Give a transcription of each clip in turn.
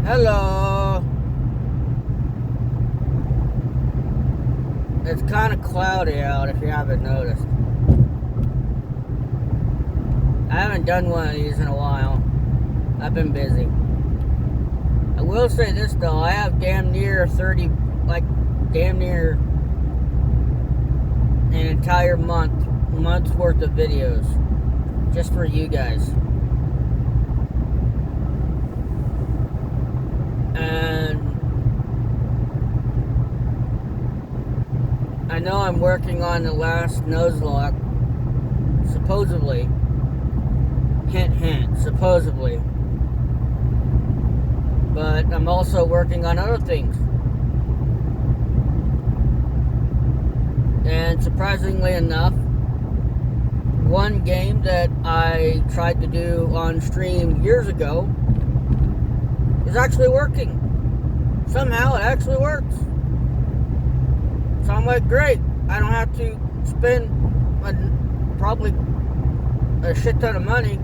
Hello. It's kind of cloudy out if you haven't noticed. I haven't done one of these in a while. I've been busy. I will say this though, I have damn near an entire month's worth of videos just for you guys. And I know I'm working on the last Nuzlocke, supposedly. Hint, hint, supposedly. But I'm also working on other things. And surprisingly enough, one game that I tried to do on stream years ago is actually working. Somehow it actually works. So I'm like, great. I don't have to spend probably a shit ton of money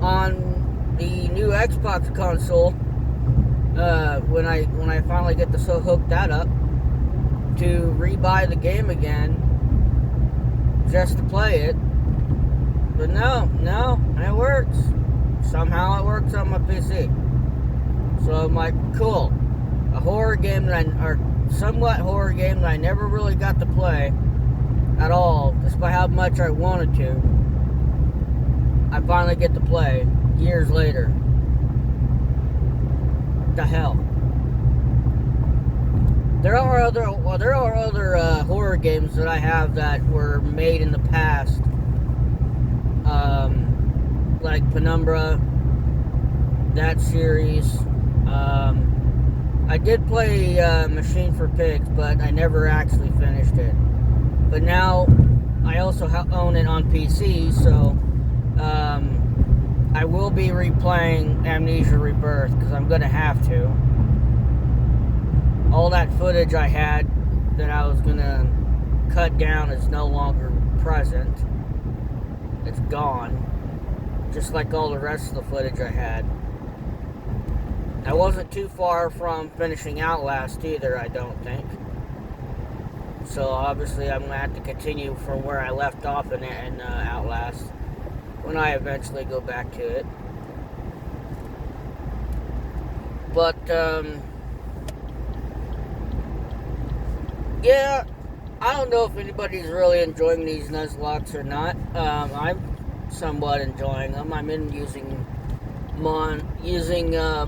on the new Xbox console when I finally get to hook that up to rebuy the game again just to play it. But no, it works. Somehow it works on my PC. So I'm like, cool. A horror game or somewhat horror game that I never really got to play at all, despite how much I wanted to. I finally get to play years later. What the hell? There are other horror games that I have that were made in the past, like Penumbra, that series. I did play Machine for Pigs, but I never actually finished it. But now I also own it on PC, so I will be replaying Amnesia Rebirth because I'm going to have to. All that footage I had that I was going to cut down is no longer present. It's gone. Just like all the rest of the footage I had. I wasn't too far from finishing Outlast either, I don't think. So obviously I'm going to have to continue from where I left off in Outlast when I eventually go back to it. But, yeah, I don't know if anybody's really enjoying these Nuzlocks or not. I'm somewhat enjoying them. I'm using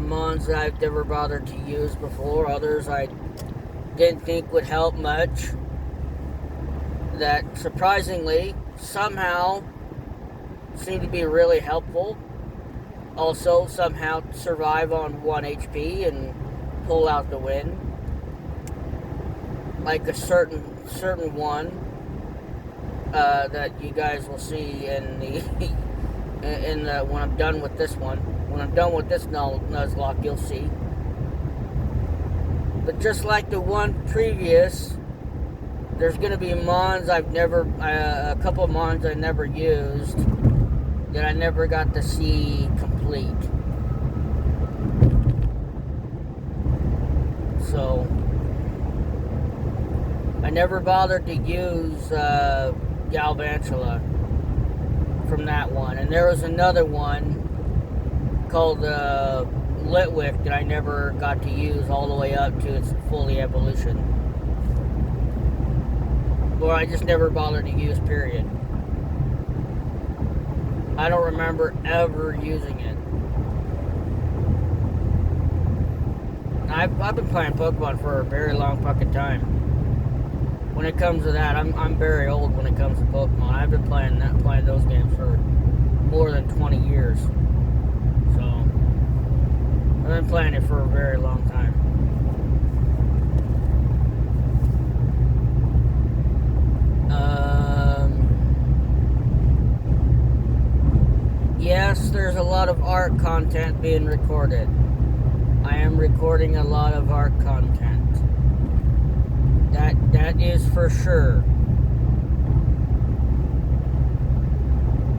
mons that I've never bothered to use before. Others I didn't think would help much. That surprisingly somehow seem to be really helpful. Also somehow survive on 1 HP and pull out the win. Like a certain one that you guys will see in the when I'm done with this one. When I'm done with this Nuzlocke, you'll see. But just like the one previous, there's going to be mons a couple of mons I never used that I never got to see complete. So I never bothered to use Galvantula from that one. And there was another one called Litwick that I never got to use all the way up to its fully evolution. Or I just never bothered to use, period. I don't remember ever using it. I've been playing Pokemon for a very long fucking time. When it comes to that, I'm very old when it comes to Pokemon. I've been playing those games for more than 20 years. So I've been playing it for a very long time. Yes, there's a lot of art content being recorded. I am recording a lot of art content. That is for sure.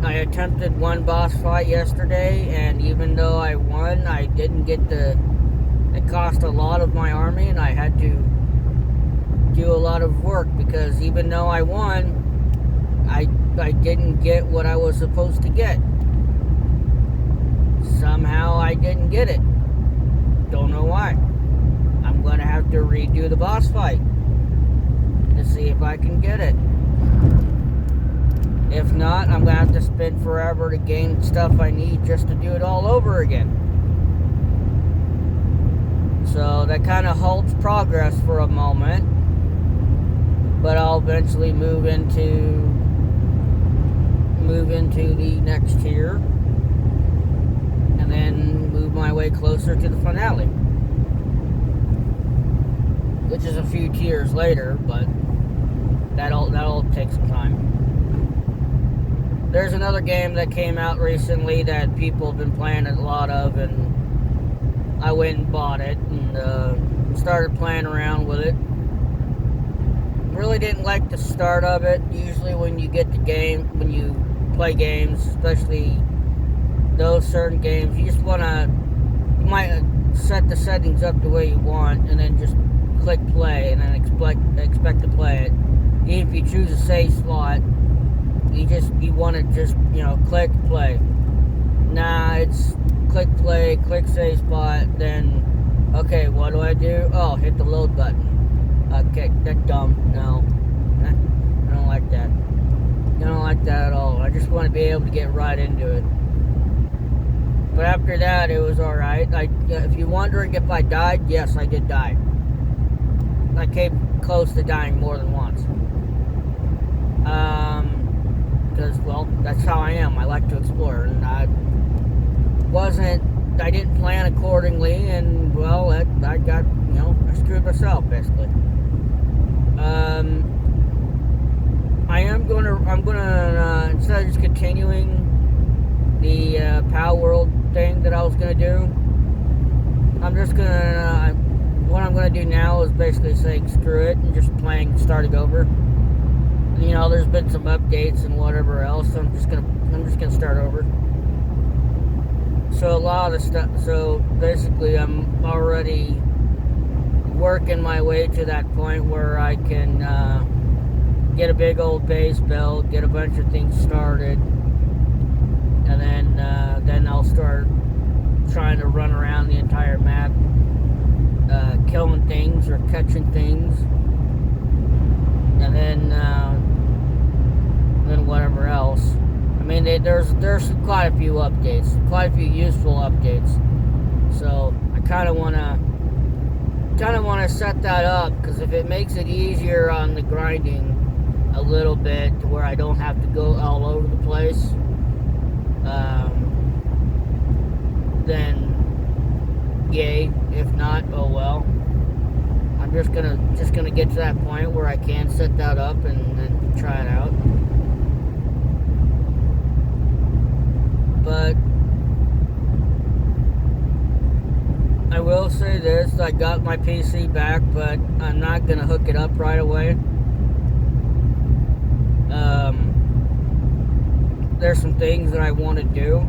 I attempted one boss fight yesterday, and even though I won, I didn't get the... It cost a lot of my army, and I had to do a lot of work, because even though I won, I didn't get what I was supposed to get. Somehow I didn't get it. Don't know why. I'm going to have to redo the boss fight to see if I can get it. If not, I'm going to have to spend forever to gain stuff I need just to do it all over again. So that kind of halts progress for a moment. But I'll eventually move into the next tier. And then move my way closer to the finale. Which is a few tiers later, but that'll take some time. There's another game that came out recently that people have been playing a lot of, and I went and bought it and started playing around with it. Really didn't like the start of it. Usually when you get the game, when you play games, especially those certain games, you might set the settings up the way you want and then just click play and then expect to play it. Even if you choose a save slot, you want to just, click play. Nah, it's click play, click save spot, then, okay, what do I do? Oh, hit the load button. Okay, that's dumb. No. I don't like that. I don't like that at all. I just want to be able to get right into it. But after that, it was alright. If you're wondering if I died, yes, I did die. I came close to dying more than once. Because, well, that's how I am. I like to explore. And I didn't plan accordingly, and, well, I screwed myself, basically. I'm gonna, instead of just continuing the PAL World thing that I was gonna do, what I'm gonna do now is basically saying screw it and just starting over. There's been some updates and whatever else, so I'm just gonna start over. So a lot of the stuff, so basically I'm already working my way to that point where I can get a big old base built, get a bunch of things started, and then I'll start trying to run around the entire map, killing things or catching things, and then whatever else. I mean, there's quite a few updates, quite a few useful updates. So I kind of want to set that up, because if it makes it easier on the grinding a little bit to where I don't have to go all over the place, then yay. If not, oh well. I'm just gonna get to that point where I can set that up and try it out. But I will say this, I got my PC back, but I'm not going to hook it up right away. There's some things that I want to do,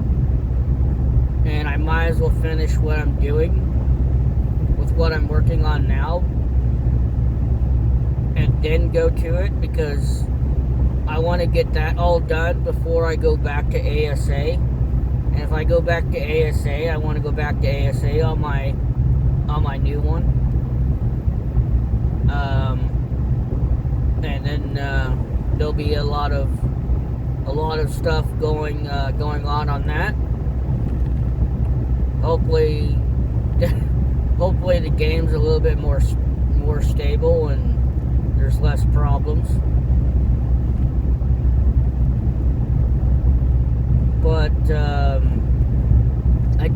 and I might as well finish what I'm doing with what I'm working on now, and then go to it, because I want to get that all done before I go back to ASA. And if I go back to ASA, I want to go back to ASA on my new one. And then there'll be a lot of stuff going on that. Hopefully the game's a little bit more stable and there's less problems. But I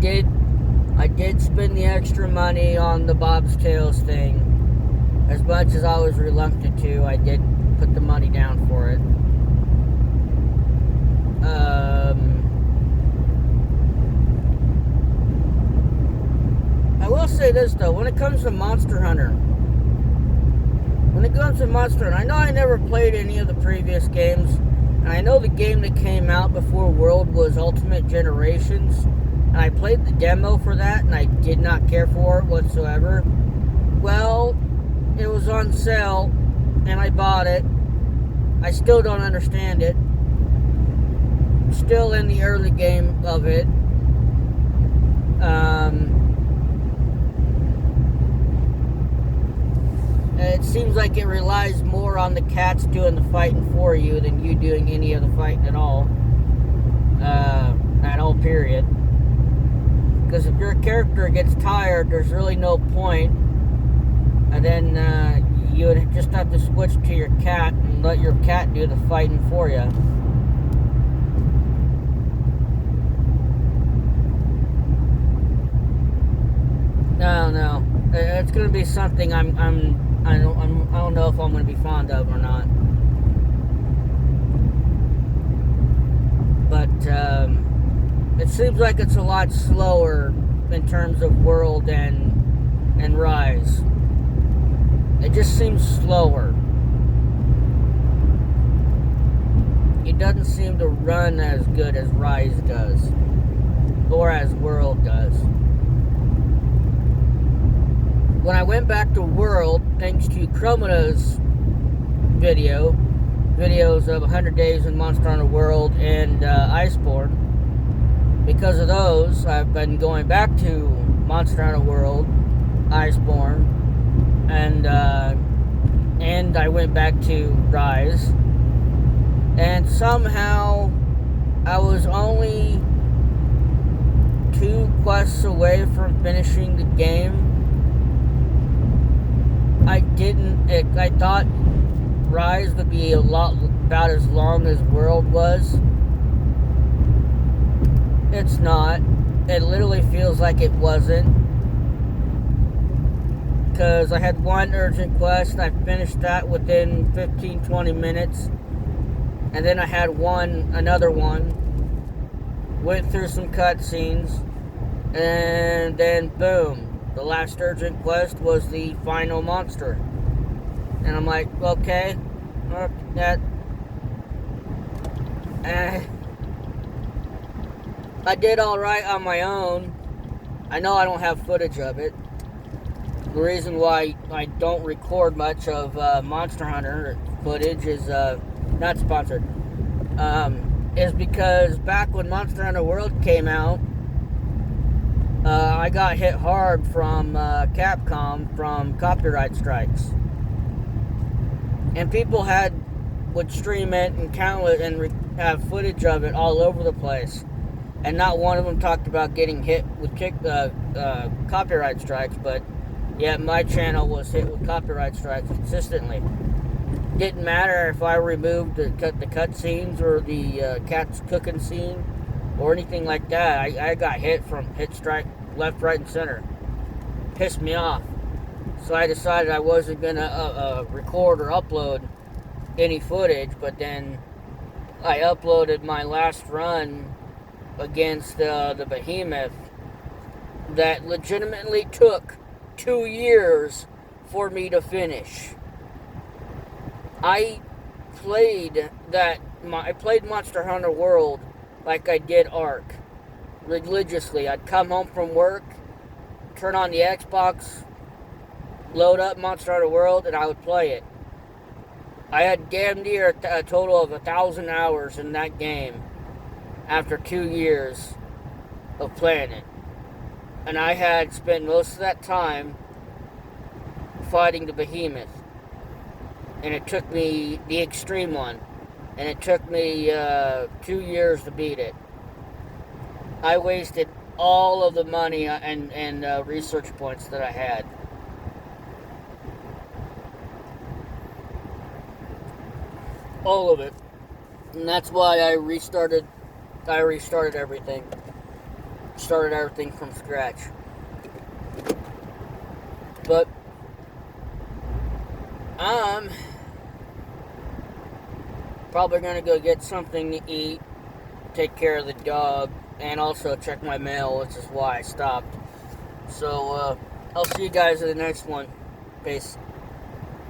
did spend the extra money on the Bob's Tales thing. As much as I was reluctant to, I did put the money down for it. I will say this though, when it comes to Monster Hunter, I know I never played any of the previous games, And I know the game that came out before World was Ultimate Generations. And I played the demo for that, and I did not care for it whatsoever. Well, it was on sale, and I bought it. I still don't understand it. Still in the early game of it. It seems like it relies more on the cats doing the fighting for you than you doing any of the fighting at all. At all, period. Because if your character gets tired, there's really no point. And then you would just have to switch to your cat and let your cat do the fighting for you. No. It's gonna be something I don't know if I'm gonna be fond of or not. But it seems like it's a lot slower in terms of World and Rise. It just seems slower. It doesn't seem to run as good as Rise does, or as World does. When I went back to World, thanks to Chroma's videos of 100 Days in Monster Hunter World and Iceborne, because of those, I've been going back to Monster Hunter World, Iceborne, and I went back to Rise, and somehow I was only 2 quests away from finishing the game. I thought Rise would be about as long as World was. It's not. It literally feels like it wasn't. Because I had one urgent quest, and I finished that within 15-20 minutes. And then I had another one. Went through some cutscenes. And then boom. The last urgent quest was the final monster. And I'm like, okay. I did alright on my own. I know I don't have footage of it. The reason why I don't record much of Monster Hunter footage is not sponsored. Is because back when Monster Hunter World came out, I got hit hard from Capcom from copyright strikes, and people would stream it and count it and have footage of it all over the place, and not one of them talked about getting hit with copyright strikes. But yet my channel was hit with copyright strikes consistently. Didn't matter if I removed the cutscenes or the cats cooking scene or anything like that. I got hit strike left, right, and center. Pissed me off. So I decided I wasn't gonna record or upload any footage. But then I uploaded my last run against the behemoth that legitimately took 2 years for me to finish. I played Monster Hunter World like I did Ark, religiously. I'd come home from work, turn on the Xbox, load up Monster Hunter World, and I would play it. I had damn near a total of 1,000 hours in that game after 2 years of playing it. And I had spent most of that time fighting the behemoth. And it took me, the extreme one, and it took me 2 years to beat it. I wasted all of the money and research points that I had. All of it. And that's why I restarted everything. Started everything from scratch. But I'm probably gonna go get something to eat, take care of the dog, and also check my mail, which is why I stopped. So I'll see you guys in the next one. Peace.